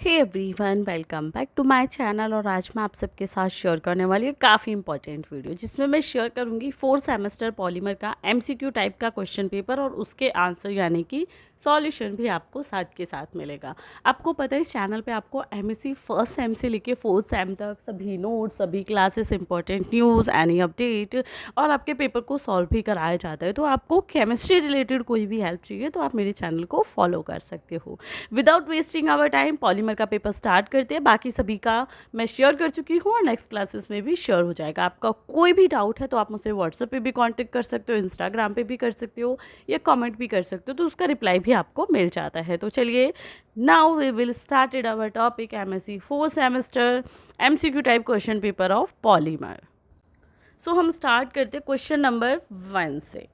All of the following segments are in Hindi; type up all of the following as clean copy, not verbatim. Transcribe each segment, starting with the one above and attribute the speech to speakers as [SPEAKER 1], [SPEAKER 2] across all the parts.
[SPEAKER 1] Hey everyone, welcome back to my channel. और आज मैं आप सबके साथ शेयर करने वाली हूँ काफ़ी इंपॉर्टेंट वीडियो, जिसमें मैं शेयर करूँगी 4th सेमेस्टर पॉलीमर का एमसीक्यू टाइप का क्वेश्चन पेपर और उसके आंसर यानी कि सॉल्यूशन भी आपको साथ के साथ मिलेगा। आपको पता है इस चैनल पे आपको एमएससी फर्स्ट सेम से लेके 4th सेम तक सभी नोट्स, सभी classes, important news, any update और आपके पेपर को सॉल्व भी कराया जाता है। तो आपको केमिस्ट्री रिलेटेड कोई भी हेल्प चाहिए तो आप मेरे चैनल को फॉलो कर सकते हो। Without wasting our time polymer का पेपर स्टार्ट करते हैं। बाकी सभी का मैं शेयर कर चुकी हूँ और नेक्स्ट क्लासेस में भी शेयर हो जाएगा। आपका कोई भी डाउट है तो आप मुझसे व्हाट्सएप पे भी कांटेक्ट कर सकते हो, इंस्टाग्राम पे भी कर सकते हो या कमेंट भी कर सकते हो, तो उसका रिप्लाई भी आपको मिल जाता है। तो चलिए, now we will started our topic MSc 4th semester MCQ type question paper of polymer. So हम स्टार्ट करते क्वेश्चन नंबर 1 से।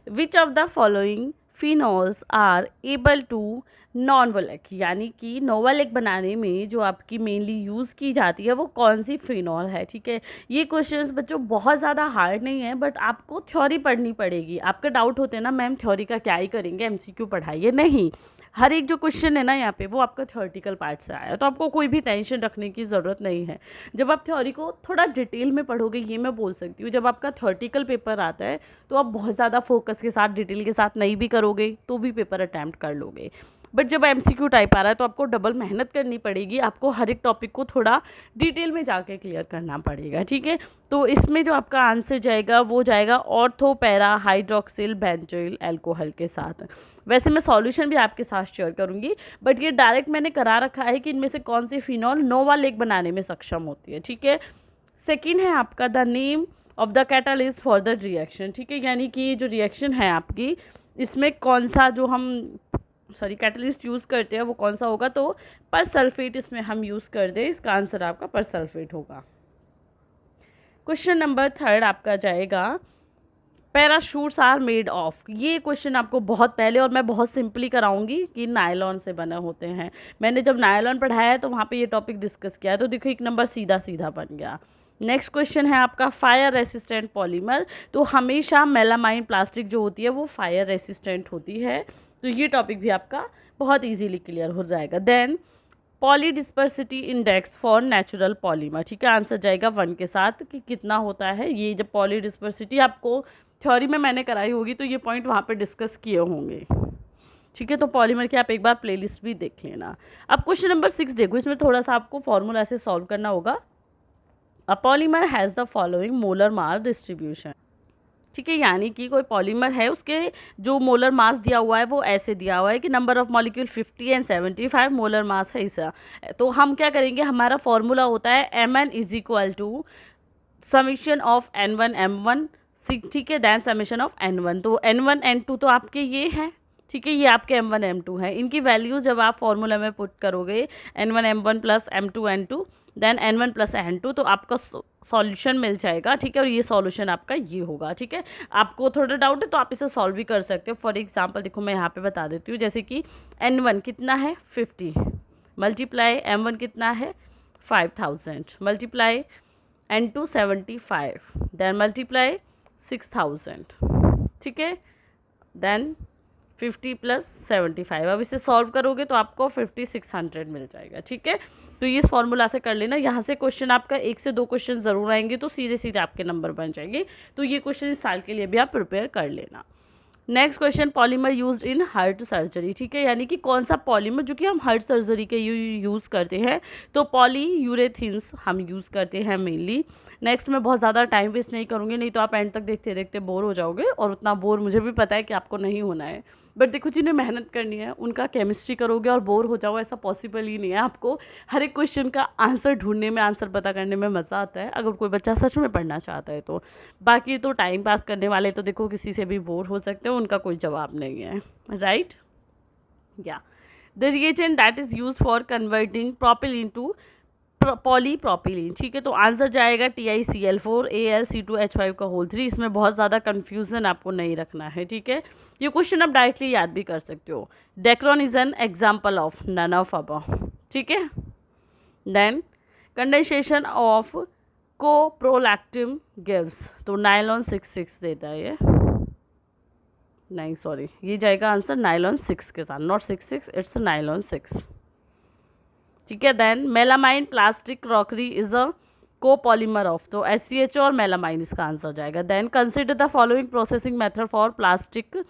[SPEAKER 1] Which of the following phenols are able to novolac, यानी कि नोवलिक बनाने में जो आपकी मेनली यूज़ की जाती है वो कौन सी फिनॉल है। ठीक है, ये क्वेश्चंस बच्चों बहुत ज़्यादा हार्ड नहीं है, बट आपको थ्योरी पढ़नी पड़ेगी। आपका डाउट होते हैं ना, मैम थ्योरी का क्या ही करेंगे, एमसीक्यू पढ़ाइए। नहीं, हर एक जो क्वेश्चन है ना यहाँ पे वो आपका थ्योरेटिकल पार्ट से आया, तो आपको कोई भी टेंशन रखने की ज़रूरत नहीं है। जब आप थ्योरी को थोड़ा डिटेल में पढ़ोगे, ये मैं बोल सकती हूँ, जब आपका थ्योरेटिकल पेपर आता है तो आप बहुत ज़्यादा फोकस के साथ, डिटेल के साथ नहीं भी करोगे तो भी पेपर अटैम्प्ट कर लोगे। बट जब एमसीक्यू टाइप आ रहा है तो आपको डबल मेहनत करनी पड़ेगी। आपको हर एक टॉपिक को थोड़ा डिटेल में जाके क्लियर करना पड़ेगा। ठीक है, तो इसमें जो आपका आंसर जाएगा वो जाएगा ortho para hydroxyl benzoyl alcohol के साथ। वैसे मैं सॉल्यूशन भी आपके साथ शेयर करूंगी, बट ये डायरेक्ट मैंने करा रखा है कि इनमें से कौन सी फिनॉल नोवालेक बनाने में सक्षम होती है। ठीक है, सेकेंड है आपका the name of the catalyst for the reaction. ठीक है, यानी कि जो रिएक्शन है आपकी, इसमें कौन सा जो हम कैटलिस्ट यूज़ करते हैं वो कौन सा होगा, तो परसल्फेट इसमें हम यूज़ कर दें। इसका आंसर आपका परसल्फेट होगा। क्वेश्चन नंबर 3 आपका जाएगा पैराशूट्स आर मेड ऑफ। ये क्वेश्चन आपको बहुत पहले और मैं बहुत सिंपली कराऊंगी कि नायलॉन से बने होते हैं। मैंने जब नायलॉन पढ़ाया है तो वहाँ पे ये टॉपिक डिस्कस किया है, तो देखो एक नंबर सीधा सीधा बन गया। नेक्स्ट क्वेश्चन है आपका फायर रेसिस्टेंट पॉलीमर। तो हमेशा मेलामाइन प्लास्टिक जो होती है वो फायर रेसिस्टेंट होती है, तो ये टॉपिक भी आपका बहुत ईजीली क्लियर हो जाएगा। Then polydispersity index for natural polymer. ठीक है, आंसर जाएगा 1 के साथ कि कितना होता है ये। जब पॉलीडिस्पर्सिटी आपको थ्योरी में मैंने कराई होगी तो ये पॉइंट वहाँ पे डिस्कस किए होंगे। ठीक है, तो पॉलीमर की आप एक बार प्लेलिस्ट भी देख लेना। अब क्वेश्चन नंबर 6 देखो, इसमें थोड़ा सा आपको फॉर्मूला से सॉल्व करना होगा। A polymer has the following molar mass distribution. ठीक है, यानी कि कोई पॉलीमर है, उसके जो मोलर मास दिया हुआ है वो ऐसे दिया हुआ है कि number of molecule 50 and 75 molar mass है ऐसा। तो हम क्या करेंगे, हमारा फॉर्मूला होता है Mn is equal to summation of N1 M1। ठीक है, दैन समीशन ऑफ N1। तो N1 N2 तो आपके ये हैं। ठीक है, ये आपके M1 M2 है। इनकी वैल्यू जब आप फॉर्मूला में पुट करोगे N1 M1 plus M2 N2 then N1 plus N2, तो आपका सॉल्यूशन मिल जाएगा। ठीक है, और ये सॉल्यूशन आपका ये होगा। ठीक है, आपको थोड़ा डाउट है तो आप इसे सॉल्व भी कर सकते हो। फॉर एग्जांपल देखो, मैं यहाँ पे बता देती हूँ, जैसे कि N1 कितना है 50 मल्टीप्लाई M1 कितना है 5000 मल्टीप्लाई N2 75 देन मल्टीप्लाई 6000। ठीक है, देन 50 प्लस 75। अब इसे सॉल्व करोगे तो आपको 5600 मिल जाएगा। ठीक है, तो ये इस फॉर्मूला से कर लेना। यहाँ से क्वेश्चन आपका 1 से 2 क्वेश्चन ज़रूर आएंगे, तो सीधे सीधे आपके नंबर बन जाएंगे। तो ये क्वेश्चन इस साल के लिए भी आप प्रिपेयर कर लेना। Next question, polymer used in heart surgery. ठीक है, यानी कि कौन सा पॉलीमर जो कि हम हार्ट सर्जरी के यूज़ करते हैं, तो पॉलीयूरेथिन्स हम यूज़ करते हैं मेनली। नेक्स्ट मैं बहुत ज़्यादा टाइम वेस्ट नहीं करूँगी, नहीं तो आप एंड तक देखते देखते बोर हो जाओगे, और उतना बोर मुझे भी पता है कि आपको नहीं होना है। बट देखो, जिन्हें मेहनत करनी है उनका केमिस्ट्री करोगे और बोर हो जाओ, ऐसा पॉसिबल ही नहीं है। आपको हर एक क्वेश्चन का आंसर ढूंढने में, आंसर पता करने में मज़ा आता है, अगर कोई बच्चा सच में पढ़ना चाहता है तो। बाकी तो टाइम पास करने वाले तो देखो किसी से भी बोर हो सकते हैं, उनका कोई जवाब नहीं है। राइट, या the reagent that is use for converting propylene to polypropylene. ठीक है, तो आंसर जाएगा TiCl4 AlC2H5 का होल 3। इसमें बहुत ज़्यादा कन्फ्यूज़न आपको नहीं रखना है। ठीक है, ये क्वेश्चन आप डायरेक्टली याद भी कर सकते हो। Dacron is an example of none of above. ठीक है, then condensation of caprolactam gives, तो नाइलॉन 6 देता है ये। नहीं सॉरी, ये जाएगा आंसर नाइलॉन 6 के साथ, नॉट 6 इट्स नाइलॉन 6। ठीक है। Then melamine plastic crockery is a copolymer of, तो SCHO और मेलामाइन इसका आंसर जाएगा। Then consider the following processing method for plastic,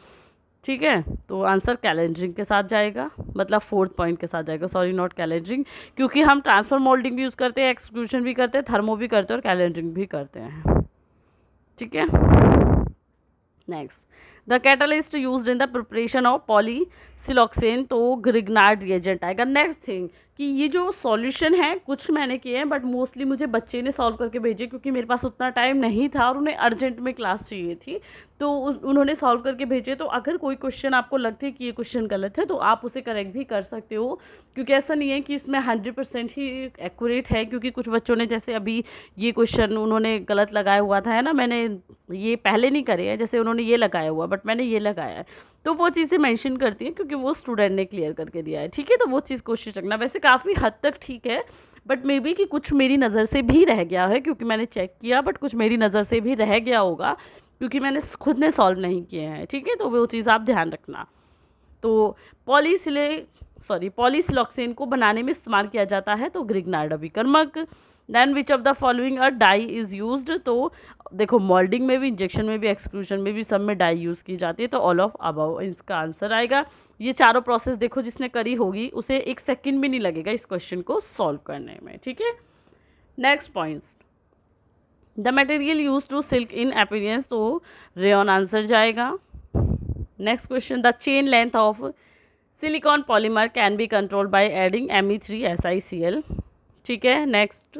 [SPEAKER 1] ठीक है, तो आंसर कैलेंडरिंग के साथ जाएगा, मतलब 4th पॉइंट के साथ जाएगा, सॉरी नॉट कैलेंडरिंग, क्योंकि हम ट्रांसफर मोल्डिंग भी यूज़ करते हैं, एक्सक्लूशन भी करते हैं, थर्मो भी करते हैं और कैलेंडरिंग भी करते हैं, ठीक है। Next, the catalyst used in the preparation of polysiloxane, तो ग्रिग्नार्ड रिएजेंट आएगा। नेक्स्ट थिंग कि ये जो सॉल्यूशन है कुछ मैंने किए हैं, बट मोस्टली मुझे बच्चे ने सॉल्व करके भेजे, क्योंकि मेरे पास उतना टाइम नहीं था और उन्हें अर्जेंट में क्लास चाहिए थी, तो उन्होंने सॉल्व करके भेजे। तो अगर कोई क्वेश्चन आपको लगता है कि ये क्वेश्चन गलत है तो आप उसे करेक्ट भी कर सकते हो, क्योंकि ऐसा नहीं है कि इसमें 100% ही एक्यूरेट है, क्योंकि कुछ बच्चों ने जैसे अभी ये क्वेश्चन उन्होंने गलत लगाया हुआ था, है ना, मैंने ये पहले नहीं करे हैं, जैसे उन्होंने ये लगाया हुआ बट मैंने ये लगाया है, तो वो चीज़ें मेंशन करती हैं क्योंकि वो स्टूडेंट ने क्लियर करके दिया है, ठीक है। तो वो चीज़ कोशिश रखना, वैसे काफ़ी हद तक ठीक है, बट मे बी कि कुछ मेरी नज़र से भी रह गया है, क्योंकि मैंने चेक किया, बट कुछ मेरी नज़र से भी रह गया होगा क्योंकि मैंने खुद ने सॉल्व नहीं किए हैं, ठीक है। तो वो चीज़ आप ध्यान रखना। तो पॉलीसिलॉक्सेन को बनाने में इस्तेमाल किया जाता है तो ग्रिग्नार्ड अभिकर्मक। Then which of the following a die is used, तो देखो मोल्डिंग में भी, इंजेक्शन में भी, एक्सक्लूजन में भी, सब में डाई यूज़ की जाती है, तो ऑल ऑफ अबव इसका आंसर आएगा। ये चारों प्रोसेस देखो जिसने करी होगी उसे 1 सेकंड भी नहीं लगेगा इस क्वेश्चन को सॉल्व करने में, ठीक है। Next points, the material use to silk in appearance, तो रेयन आंसर जाएगा। Next question, the chain length of silicon polymer can be controlled by adding Me3SiCl, ठीक है। नेक्स्ट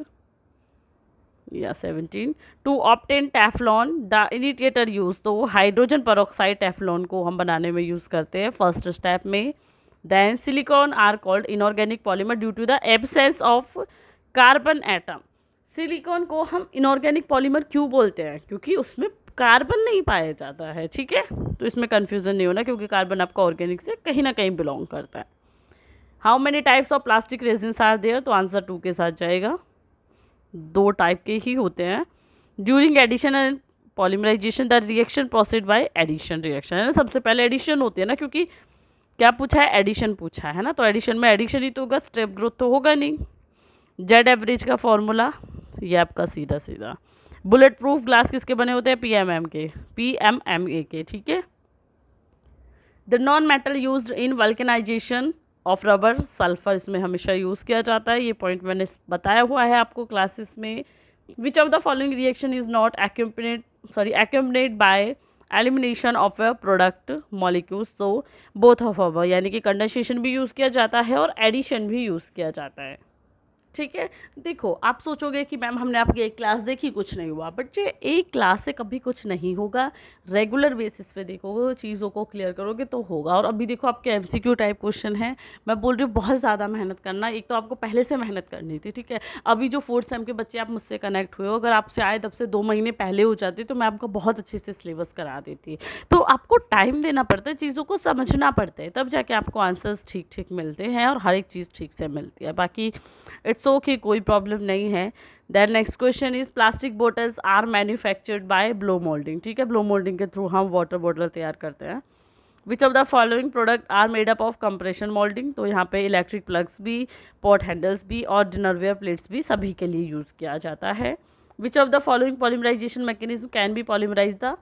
[SPEAKER 1] या 17, to obtain teflon the initiator use, तो हाइड्रोजन परऑक्साइड टेफ्लॉन को हम बनाने में यूज़ करते हैं फर्स्ट स्टेप में। Then silicon are called inorganic polymer due to the absence of carbon atom, silicon को हम इनऑर्गेनिक पॉलीमर क्यों बोलते हैं, क्योंकि उसमें कार्बन नहीं पाया जाता है, ठीक है। तो इसमें कन्फ्यूज़न नहीं होना, क्योंकि कार्बन आपका ऑर्गेनिक से कहीं ना कहीं बिलोंग करता है। How many types of plastic resins are there, तो आंसर 2 के साथ जाएगा, 2 टाइप के ही होते हैं। During addition and polymerization the reaction proceed by addition reaction, है ना, सबसे पहले एडिशन होती है ना, क्योंकि क्या पूछा है, एडिशन पूछा है ना, तो एडिशन में एडिशन ही तो होगा, स्टेप ग्रोथ तो होगा नहीं। जेड एवरेज का फॉर्मूला ये आपका सीधा सीधा। बुलेट प्रूफ ग्लास किसके बने होते हैं, PMMA के, ठीक है। The non metal used in vulcanization of rubber, sulphur इसमें हमेशा यूज़ किया जाता है, ये पॉइंट मैंने बताया हुआ है आपको क्लासेस में। विच of the following reaction is not accumulated by elimination of a product molecules, तो बोथ ऑफ अवर, यानी कि कंडेंसेशन भी यूज़ किया जाता है और एडिशन भी यूज़ किया जाता है, ठीक है। देखो आप सोचोगे कि मैम हमने आपकी एक क्लास देखी कुछ नहीं हुआ, बट ये एक क्लास से कभी कुछ नहीं होगा, रेगुलर बेसिस पे देखोगे, चीज़ों को क्लियर करोगे तो होगा। और अभी देखो आपके MCQ टाइप क्वेश्चन है, मैं बोल रही हूँ बहुत ज़्यादा मेहनत करना, एक तो आपको पहले से मेहनत करनी थी, ठीक है। अभी जो 4th सेम के बच्चे आप मुझसे कनेक्ट हुए हो, अगर आपसे आए तब से 2 महीने पहले हो जाते तो मैं आपको बहुत अच्छे से सिलेबस करा देती। तो आपको टाइम देना पड़ता है, चीज़ों को समझना पड़ता है, तब जाके आपको आंसर्स ठीक ठीक मिलते हैं और हर एक चीज़ ठीक से मिलती है। बाकी इट्स ओके, कोई प्रॉब्लम नहीं है। Then next question is plastic bottles are manufactured by blow moulding, ठीक है, ब्लो मोल्डिंग के थ्रू हम वाटर बॉटल तैयार करते हैं। Which of the following product are made up of compression moulding, तो यहाँ पे इलेक्ट्रिक प्लग्स भी, पॉट हैंडल्स भी और डिनरवेयर प्लेट्स भी सभी के लिए यूज़ किया जाता है। Which of the following polymerization mechanism can be polymerize the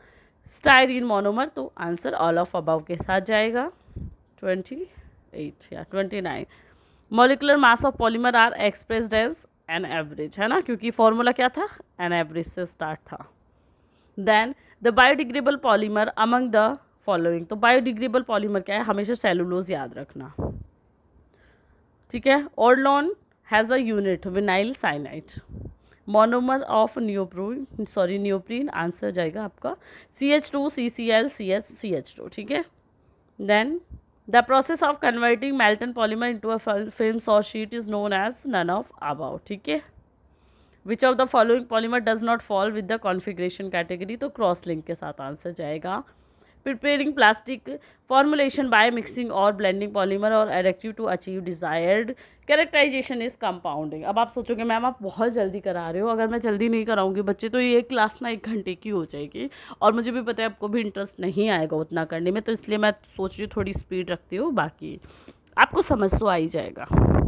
[SPEAKER 1] styrene monomer, तो आंसर ऑल ऑफ अबव के साथ जाएगा। 28 या 29, molecular mass of polymer are expressed as an average, है ना, क्योंकि फॉर्मूला क्या था, एन एवरेज से स्टार्ट था। Then the biodegradable polymer among the following, तो बायोडिग्रेडेबल पॉलीमर क्या है, हमेशा सेलुलोज याद रखना, ठीक है। Orlon has a unit vinyl cyanide, monomer of neoprene, answer जाएगा आपका CH2 CCl CH CH2, ठीक है। Then the process of converting melted polymer into a film saw sheet is known as none of above, ठीक है। which of the following polymer does not fall with the configuration category, तो क्रॉस लिंक के साथ आंसर जाएगा। Preparing plastic formulation by mixing और ब्लेंडिंग पॉलीमर और additive to achieve desired characterization is compounding. अब आप सोचोगे मैम आप बहुत जल्दी करा रहे हो, अगर मैं जल्दी नहीं कराऊंगी बच्चे तो ये क्लास ना 1 घंटे की हो जाएगी, और मुझे भी पता है आपको भी इंटरेस्ट नहीं आएगा उतना करने में, तो इसलिए मैं सोच रही हूँ थोड़ी स्पीड रखती हूँ, बाकी आपको समझ तो आ ही जाएगा,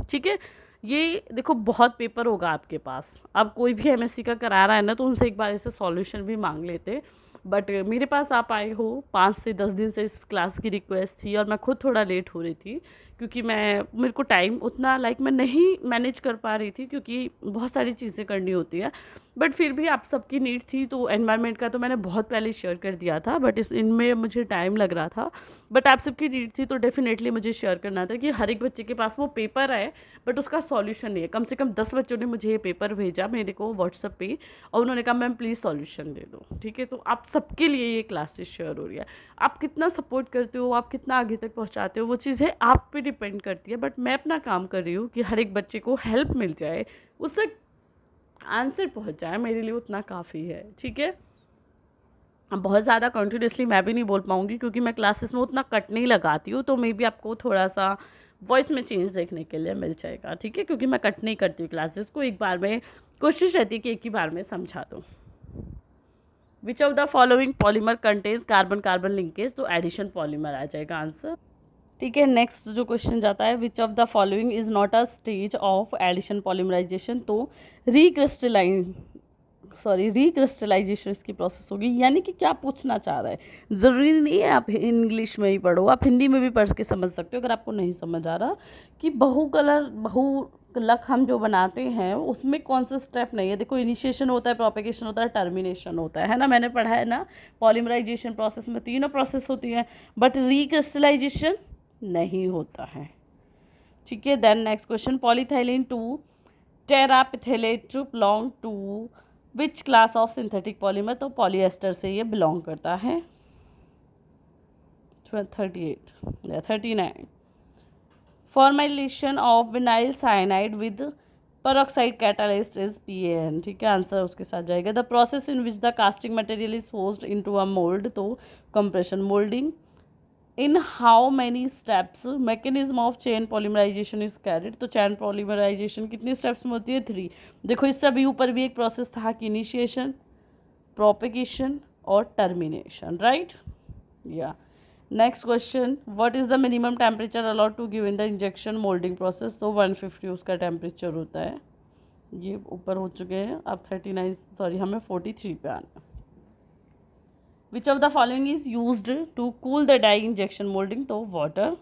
[SPEAKER 1] ठीक है। ये देखो बहुत पेपर होगा आपके पास, अब कोई भी एमएससी का करा रहा है ना तो उनसे एक बार ऐसे सॉल्यूशन भी मांग लेते। बट मेरे पास आप आए हो, 5 से 10 दिन से इस क्लास की रिक्वेस्ट थी और मैं खुद थोड़ा लेट हो रही थी क्योंकि मेरे को टाइम उतना मैं नहीं मैनेज कर पा रही थी क्योंकि बहुत सारी चीज़ें करनी होती है। बट फिर भी आप सबकी नीड थी तो एनवायरनमेंट का तो मैंने बहुत पहले शेयर कर दिया था, बट इनमें मुझे टाइम लग रहा था। बट आप सबकी नीड थी तो डेफिनेटली मुझे शेयर करना था कि हर एक बच्चे के पास वो पेपर है बट उसका सॉल्यूशन नहीं है। कम से कम 10 बच्चों ने मुझे ये पेपर भेजा मेरे को व्हाट्सएप पे और उन्होंने कहा मैम प्लीज़ सॉल्यूशन दे दो, ठीक है। तो आप सबके लिए ये क्लासेस शेयर हो रही है। आप कितना सपोर्ट करते हो, आप कितना आगे तक पहुंचाते हो, वो चीज़ें आप पे डिपेंड करती है। बट मैं अपना काम कर रही हूँ कि हर एक बच्चे को हेल्प मिल जाए, उससे आंसर पहुंच जाए, मेरे लिए उतना काफ़ी है, ठीक है। अब बहुत ज़्यादा कंटिन्यूसली मैं भी नहीं बोल पाऊँगी क्योंकि मैं क्लासेस में उतना कट नहीं लगाती हूँ, तो मे बी आपको थोड़ा सा वॉइस में चेंज देखने के लिए मिल जाएगा, ठीक है, क्योंकि मैं कट नहीं करती हूँ क्लासेस को, एक बार में कोशिश रहती है कि एक ही बार में समझा दूँ। Which of the following polymer contains carbon carbon linkage, तो एडिशन पॉलीमर आ जाएगा आंसर, ठीक है। नेक्स्ट जो क्वेश्चन जाता है, which of the following is not a stage of addition polymerization, तो रिक्रिस्टलाइजेशन इसकी प्रोसेस होगी। यानी कि क्या पूछना चाह रहा है, ज़रूरी नहीं है आप इंग्लिश में ही पढ़ो, आप हिंदी में भी पढ़ के समझ सकते हो अगर आपको नहीं समझ आ रहा कि बहुलक हम जो बनाते हैं उसमें कौन सा स्टेप नहीं है। देखो इनिशिएशन होता है, प्रोपेगेशन होता है, टर्मिनेशन होता है ना, मैंने पढ़ा है ना पॉलीमराइजेशन प्रोसेस में तीनों प्रोसेस होती है, बट रिक्रिस्टलाइजेशन नहीं होता है, ठीक है। Then next question, polyethylene to terephthalate belong to which class of synthetic polymer, तो पॉलीएस्टर से ये बिलोंग करता है। 38 या 39, formulation of vinyl cyanide with peroxide catalyst is PAN, ठीक है, आंसर उसके साथ जाएगा। The process in which the casting material is forced into a mould, तो compression moulding. In how many steps mechanism of chain polymerization is carried, तो चैन पॉलीमराइजेशन कितनी स्टेप्स में होती है, 3। देखो इससे अभी ऊपर भी एक प्रोसेस था कि इनिशिएशन, प्रोपेगेशन और टर्मिनेशन, राइट, या। Next question, what is the minimum temperature allowed to give in the injection moulding process, तो 150 उसका टेम्परेचर होता है। ये ऊपर हो चुके हैं, अब 39 हमें 43 पे आना। Which of the following is used to cool the die injection moulding, तो water.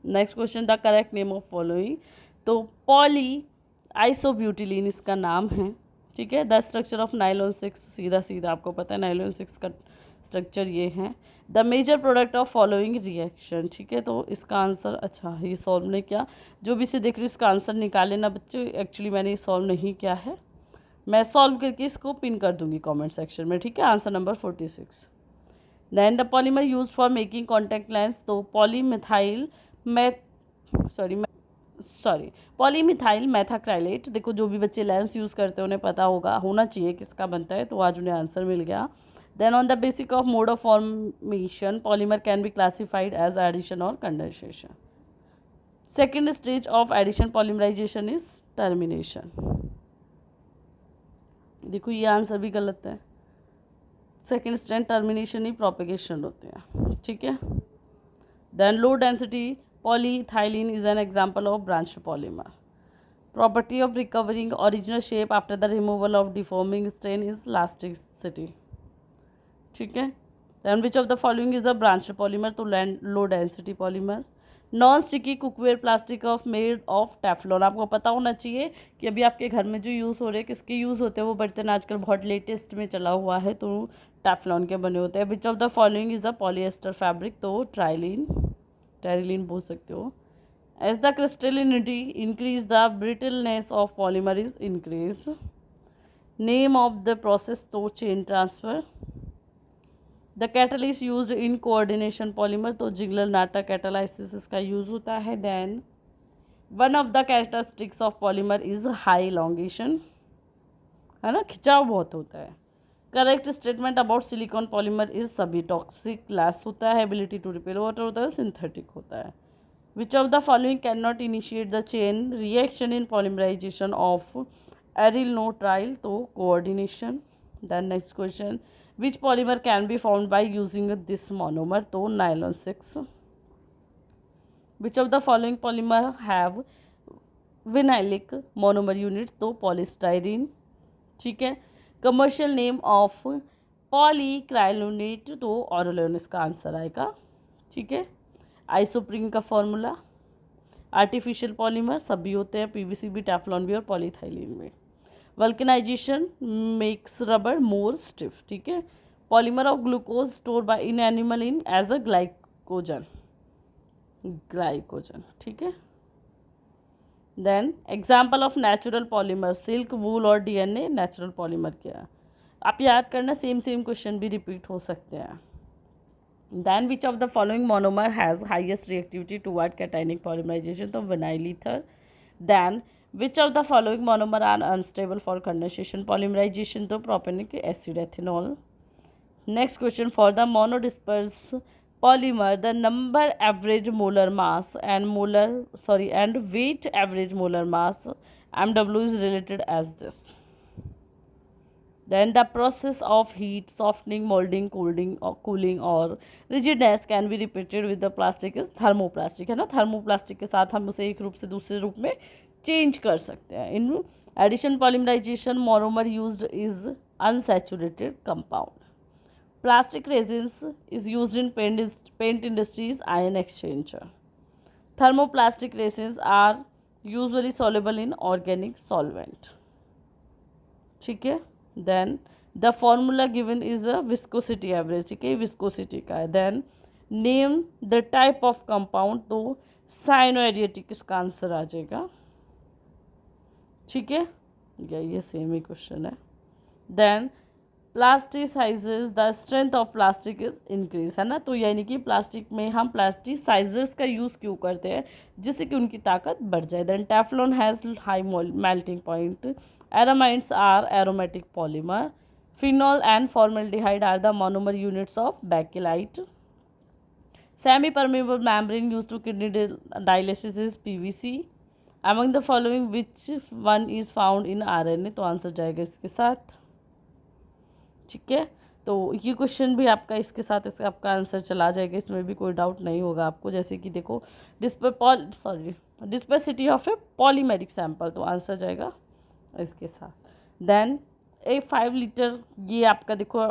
[SPEAKER 1] Next question, the correct name of following, तो पॉली आइसोब्यूटिलीन इसका नाम है, ठीक है। द स्ट्रक्चर ऑफ नाइलॉन 6, सीधा सीधा आपको पता है नाइलॉन 6 का स्ट्रक्चर ये है। The major product of following reaction, ठीक है, तो इसका आंसर, अच्छा ये सॉल्व नहीं किया, जो भी इसे देख रही हूँ इसका आंसर निकाले ना बच्चों, एक्चुअली मैंने ये सॉल्व नहीं किया है, मैं सॉल्व करके इसको पिन कर दूंगी कमेंट सेक्शन में, ठीक है। Answer number 46। Then the polymer use for making contact lens, तो पॉलीमिथाइल मैथाक्राइलेट। देखो जो भी बच्चे लेंस यूज़ करते हैं उन्हें पता होना चाहिए किसका बनता है, तो आज उन्हें आंसर मिल गया। Then on the basic of mode of formation polymer can be classified as addition और condensation. Second stage of addition polymerization is termination. देखो ये आंसर भी गलत है, सेकेंड स्टेज टर्मिनेशन ही प्रोपेगेशन होते हैं, ठीक है। Then low density polyethylene is an example of branched polymer. Property of recovering original shape after the removal of deforming stain is elasticity, ठीक है। Then which of the following is a branched polymer, तो low density polymer। Non sticky cookware plastic of made of Teflon, आपको पता होना चाहिए कि अभी आपके घर में जो यूज़ हो रहे हैं किसके यूज़ होते हैं, वो बर्तन आजकल बहुत लेटेस्ट में चला हुआ है, तो टेफ्लॉन के बने होते हैं। Which of the following is a polyester fabric, तो टेरिलीन बोल सकते हो। As the crystallinity increase the brittleness of polymer is increase. Name of the process, तो chain transfer. The catalyst used in coordination polymer, तो जिगलर नाटा कैटालाइसिस इसका यूज होता है। Then one of the characteristics of polymer is high elongation, है ना, खिंचाव बहुत होता है। Correct statement about silicon polymer is सभी टॉक्सिक, लेस होता है, एबिलिटी टू रिपेल वाटर होता है, सिंथेटिक होता है। Which of the following can not initiate the chain reaction in polymerization of aryl nitrile, तो coordination. Then next question, which polymer can be found by using this monomer, तो nylon 6। Which of the following polymer have vinylic monomer unit तो पॉलीस्टाइरीन, ठीक है। कमर्शियल नेम ऑफ पॉलीक्राइलोनेट तो ऑरोलेन इसका आंसर आएगा, ठीक है। आइसोप्रीन का फॉर्मूला, आर्टिफिशियल पॉलीमर सभी होते हैं, पीवीसी भी, टेफ्लॉन भी और पॉलीथाइलीन भी। Vulcanization makes rubber more stiff, ठीक है। Polymer of glucose store by in animal in as a glycogen, ठीक है। Then example of natural polymer, silk, wool और डीएनए नेचुरल पॉलीमर क्या है। आप याद करना, सेम क्वेश्चन भी रिपीट हो सकते हैं। Then which of the following monomer has highest reactivity toward cationic polymerization तो vinyl ether. Then which of the following monomer are unstable for condensation polymerization तो propenoic acid ethanol. Next question, for the monodisperse polymer the number average molar mass and weight average molar mass mw is related as this. Then the process of heat, softening, molding, cooling or rigidness can be repeated with the plastic is thermoplastic, है ना। thermoplastic के साथ हम उसे एक रूप से दूसरे रूप में चेंज कर सकते हैं। In addition polymerization monomer used is unsaturated compound. Plastic resins is used in paint industries ion exchanger. Thermoplastic resins are usually soluble in organic solvent, ठीक है। Then the formula given is a viscosity average, ठीक है, viscosity का है। Then name the type of compound तो cyanoacetic इसका आंसर आ जाएगा, ठीक है। ये सेम ही क्वेश्चन है। Then plasticisers the strength of plastic is increase, है ना। तो यानी कि प्लास्टिक में हम प्लास्टिसाइजर्स का यूज़ क्यों करते हैं, जिससे कि उनकी ताकत बढ़ जाए। Then teflon has high melting point, aramids are aromatic polymer, phenol and formaldehyde are the monomer units of bakelite, semi permeable membrane use to kidney dialysis is PVC. Among the following which one is found in RNA तो आंसर जाएगा इसके साथ, ठीक है। तो ये क्वेश्चन भी आपका इसके साथ आपका आंसर चला जाएगा, इसमें भी कोई डाउट नहीं होगा आपको। जैसे कि देखो डिस्पर्सिटी ऑफ ए पॉलीमेरिक सैंपल तो आंसर जाएगा इसके साथ। देन ए 5 लीटर, ये आपका देखो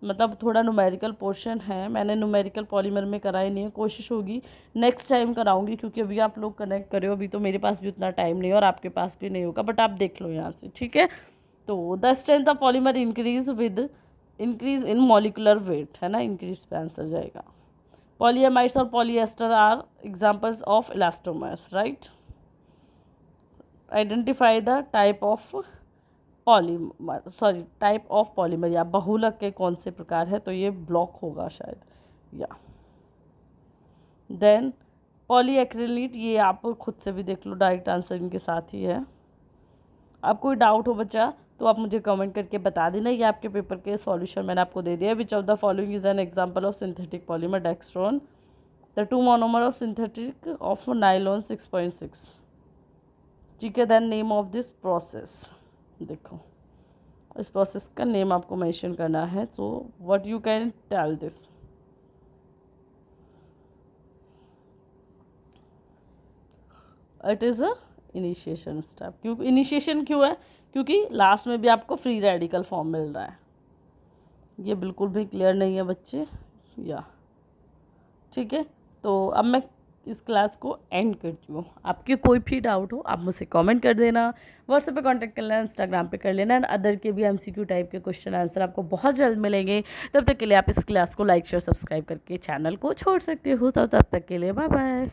[SPEAKER 1] मतलब थोड़ा न्यूमेरिकल पोर्शन है, मैंने न्यूमेरिकल पॉलीमर में कराई नहीं है, कोशिश होगी नेक्स्ट टाइम कराऊंगी, क्योंकि अभी आप लोग कनेक्ट करे हो, अभी तो मेरे पास भी उतना टाइम नहीं है और आपके पास भी नहीं होगा, बट आप देख लो यहाँ से, ठीक है। तो the strength of polymer increase with increase in molecular weight, है ना, इंक्रीज पे आंसर जाएगा। पॉलीएमाइड्स और polyester are examples of elastomers, right. Identify the type of polymer या बहुलक के कौन से प्रकार है, तो ये ब्लॉक होगा शायद, या देन पॉलीएक्रिलेट, ये आप खुद से भी देख लो, डायरेक्ट आंसर इनके साथ ही है। आप कोई डाउट हो बच्चा तो आप मुझे कमेंट करके बता देना, ये आपके पेपर के सॉल्यूशन मैंने आपको दे दिया। Which of the following is an example of synthetic polymer dextron, the 2 monomer of synthetic of nylon 6.6, ठीक है। Then name of this process, देखो इस प्रोसेस का नेम आपको मेंशन करना है, so what you can tell this. It is a initiation step. क्यों इनिशिएशन क्यों है, क्योंकि लास्ट में भी आपको फ्री रेडिकल फॉर्म मिल रहा है। ये बिल्कुल भी क्लियर नहीं है बच्चे, या ठीक है। तो अब मैं इस क्लास को एंड करती हूँ। आपके कोई भी डाउट हो आप मुझसे कमेंट कर देना, व्हाट्सएप पे कांटेक्ट कर लेना, इंस्टाग्राम पे कर लेना, एंड अदर के भी एमसीक्यू टाइप के क्वेश्चन आंसर आपको बहुत जल्द मिलेंगे। तब तक के लिए आप इस क्लास को लाइक शेयर सब्सक्राइब करके चैनल को छोड़ सकते हो। तब तक के लिए बाय बाय।